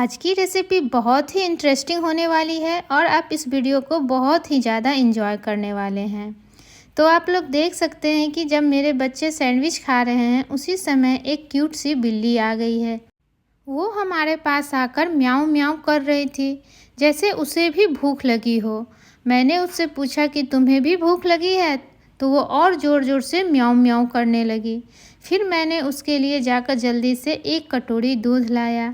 आज की रेसिपी बहुत ही इंटरेस्टिंग होने वाली है और आप इस वीडियो को बहुत ही ज़्यादा एंजॉय करने वाले हैं। तो आप लोग देख सकते हैं कि जब मेरे बच्चे सैंडविच खा रहे हैं उसी समय एक क्यूट सी बिल्ली आ गई है। वो हमारे पास आकर म्याऊं म्याऊं कर रही थी, जैसे उसे भी भूख लगी हो। मैंने उससे पूछा कि तुम्हें भी भूख लगी है, तो वो और ज़ोर ज़ोर से म्याऊं म्याऊं करने लगी। फिर मैंने उसके लिए जाकर जल्दी से एक कटोरी दूध लाया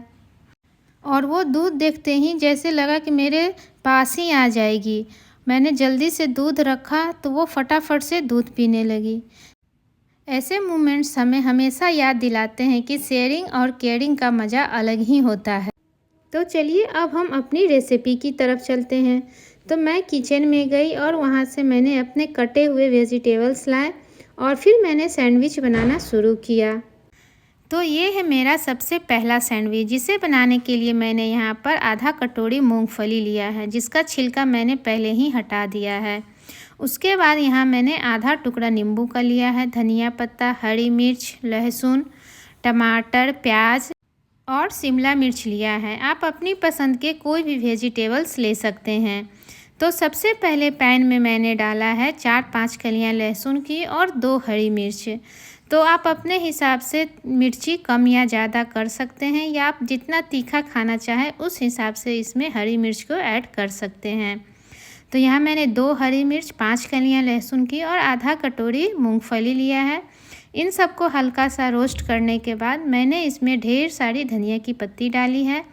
और वो दूध देखते ही जैसे लगा कि मेरे पास ही आ जाएगी। मैंने जल्दी से दूध रखा तो वो फटाफट से दूध पीने लगी। ऐसे मोमेंट्स हमें हमेशा याद दिलाते हैं कि शेयरिंग और केयरिंग का मज़ा अलग ही होता है। तो चलिए अब हम अपनी रेसिपी की तरफ चलते हैं। तो मैं किचन में गई और वहाँ से मैंने अपने कटे हुए वेजिटेबल्स लाए और फिर मैंने सैंडविच बनाना शुरू किया। तो ये है मेरा सबसे पहला सैंडविच, जिसे बनाने के लिए मैंने यहाँ पर आधा कटोरी मूंगफली लिया है, जिसका छिलका मैंने पहले ही हटा दिया है। उसके बाद यहाँ मैंने आधा टुकड़ा नींबू का लिया है, धनिया पत्ता, हरी मिर्च, लहसुन, टमाटर, प्याज और शिमला मिर्च लिया है। आप अपनी पसंद के कोई भी वेजिटेबल्स ले सकते हैं। तो सबसे पहले पैन में मैंने डाला है 4-5 कलियाँ लहसुन की और 2 हरी मिर्च। तो आप अपने हिसाब से मिर्ची कम या ज़्यादा कर सकते हैं, या आप जितना तीखा खाना चाहें उस हिसाब से इसमें हरी मिर्च को ऐड कर सकते हैं। तो यहाँ मैंने 2 हरी मिर्च, 5 कलियाँ लहसुन की और आधा कटोरी मूंगफली लिया है। इन सबको हल्का सा रोस्ट करने के बाद मैंने इसमें ढेर सारी धनिया की पत्ती डाली है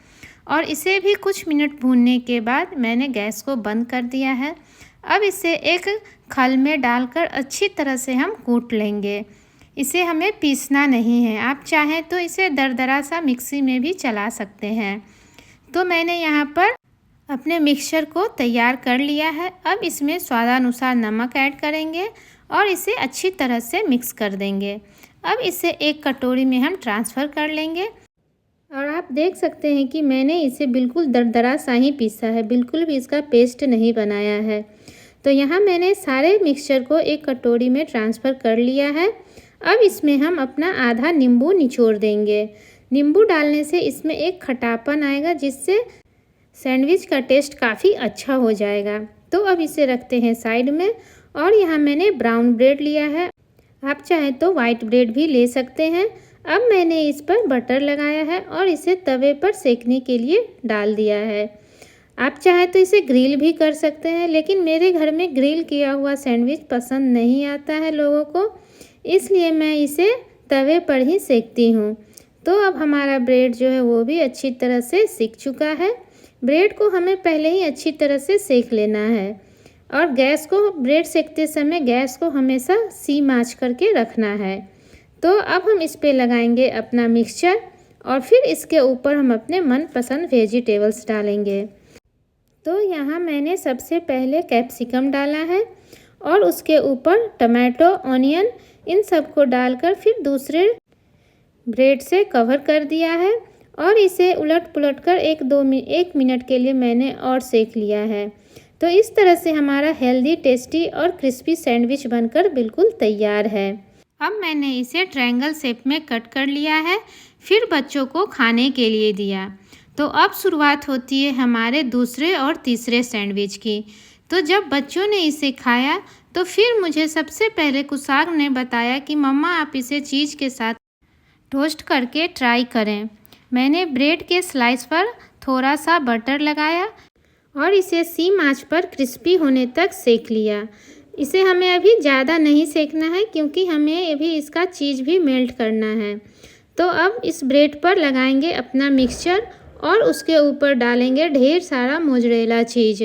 और इसे भी कुछ मिनट भूनने के बाद मैंने गैस को बंद कर दिया है। अब इसे एक खल में डालकर अच्छी तरह से हम कूट लेंगे। इसे हमें पीसना नहीं है, आप चाहें तो इसे दरदरा सा मिक्सी में भी चला सकते हैं। तो मैंने यहाँ पर अपने मिक्सचर को तैयार कर लिया है। अब इसमें स्वादानुसार नमक ऐड करेंगे और इसे अच्छी तरह से मिक्स कर देंगे। अब इसे एक कटोरी में हम ट्रांसफ़र कर लेंगे और आप देख सकते हैं कि मैंने इसे बिल्कुल दरदरा सा ही पीसा है, बिल्कुल भी इसका पेस्ट नहीं बनाया है। तो यहाँ मैंने सारे मिक्सचर को एक कटोरी में ट्रांसफ़र कर लिया है। अब इसमें हम अपना आधा नींबू निचोड़ देंगे। नींबू डालने से इसमें एक खटापन आएगा, जिससे सैंडविच का टेस्ट काफ़ी अच्छा हो जाएगा। तो अब इसे रखते हैं साइड में। और यहाँ मैंने ब्राउन ब्रेड लिया है, आप चाहें तो वाइट ब्रेड भी ले सकते हैं। अब मैंने इस पर बटर लगाया है और इसे तवे पर सेकने के लिए डाल दिया है। आप चाहें तो इसे ग्रिल भी कर सकते हैं, लेकिन मेरे घर में ग्रिल किया हुआ सैंडविच पसंद नहीं आता है लोगों को, इसलिए मैं इसे तवे पर ही सेकती हूँ। तो अब हमारा ब्रेड जो है वो भी अच्छी तरह से सिक चुका है। ब्रेड को हमें पहले ही अच्छी तरह से सेक लेना है और गैस को, ब्रेड सेकते समय गैस को हमेशा सीम आंच करके रखना है। तो अब हम इस पे लगाएंगे अपना मिक्सचर और फिर इसके ऊपर हम अपने मनपसंद वेजिटेबल्स डालेंगे। तो यहाँ मैंने सबसे पहले कैप्सिकम डाला है और उसके ऊपर टमाटो, ऑनियन, इन सबको डालकर फिर दूसरे ब्रेड से कवर कर दिया है और इसे उलट पुलट कर 1 मिनट के लिए मैंने और सेक लिया है। तो इस तरह से हमारा हेल्दी, टेस्टी और क्रिस्पी सैंडविच बनकर बिल्कुल तैयार है। अब मैंने इसे ट्रायंगल शेप में कट कर लिया है, फिर बच्चों को खाने के लिए दिया। तो अब शुरुआत होती है हमारे दूसरे और तीसरे सैंडविच की। तो जब बच्चों ने इसे खाया तो फिर मुझे सबसे पहले कुशाग ने बताया कि मम्मा आप इसे चीज़ के साथ टोस्ट करके ट्राई करें। मैंने ब्रेड के स्लाइस पर थोड़ा सा बटर लगाया और इसे सीम आंच पर क्रिस्पी होने तक सेक लिया। इसे हमें अभी ज़्यादा नहीं सेकना है, क्योंकि हमें अभी इसका चीज़ भी मेल्ट करना है। तो अब इस ब्रेड पर लगाएंगे अपना मिक्सचर और उसके ऊपर डालेंगे ढेर सारा मोज़रेला चीज़।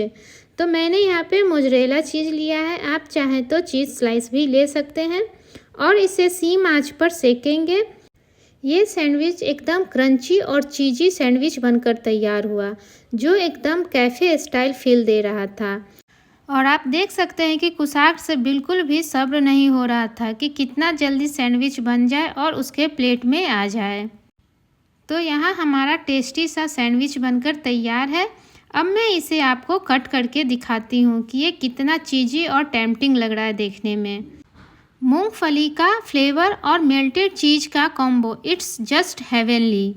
तो मैंने यहाँ पे मोज़रेला चीज़ लिया है, आप चाहें तो चीज़ स्लाइस भी ले सकते हैं और इसे सीम आंच पर सेकेंगे। ये सैंडविच एकदम क्रंची और चीज़ी सैंडविच बनकर तैयार हुआ, जो एकदम कैफ़े स्टाइल फील दे रहा था। और आप देख सकते हैं कि कुशाग से बिल्कुल भी सब्र नहीं हो रहा था कि कितना जल्दी सैंडविच बन जाए और उसके प्लेट में आ जाए। तो यहाँ हमारा टेस्टी सा सैंडविच बनकर तैयार है। अब मैं इसे आपको कट करके दिखाती हूँ कि ये कितना चीज़ी और टेम्पटिंग लग रहा है देखने में। मूंगफली का फ्लेवर और मेल्टेड चीज़ का कॉम्बो, इट्स जस्ट हेवनली।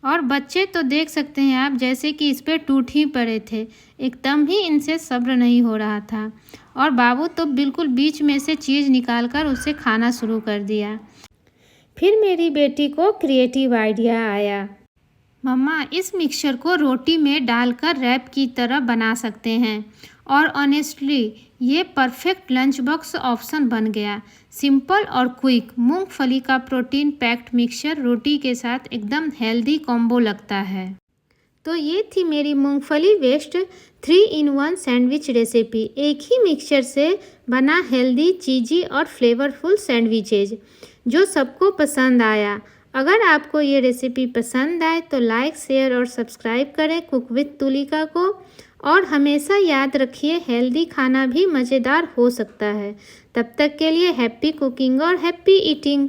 और बच्चे तो देख सकते हैं आप, जैसे कि इस पे टूट ही पड़े थे। एकदम ही इनसे सब्र नहीं हो रहा था और बाबू तो बिल्कुल बीच में से चीज़ निकाल कर उसे खाना शुरू कर दिया। फिर मेरी बेटी को क्रिएटिव आइडिया आया, मम्मा इस मिक्सचर को रोटी में डालकर रैप की तरह बना सकते हैं। और ऑनेस्टली ये परफेक्ट लंच बॉक्स ऑप्शन बन गया। सिंपल और क्विक मूंगफली का प्रोटीन पैक्ड मिक्सचर रोटी के साथ एकदम हेल्दी कॉम्बो लगता है। तो ये थी मेरी मूंगफली वेस्ट 3-in-1 सैंडविच रेसिपी। एक ही मिक्सचर से बना हेल्दी, चीज़ी और फ्लेवरफुल सैंडविचेज जो सबको पसंद आया। अगर आपको ये रेसिपी पसंद आए तो लाइक, शेयर और सब्सक्राइब करें कुक विद तुलिका को। और हमेशा याद रखिए, हेल्दी खाना भी मज़ेदार हो सकता है। तब तक के लिए हैप्पी कुकिंग और हैप्पी ईटिंग।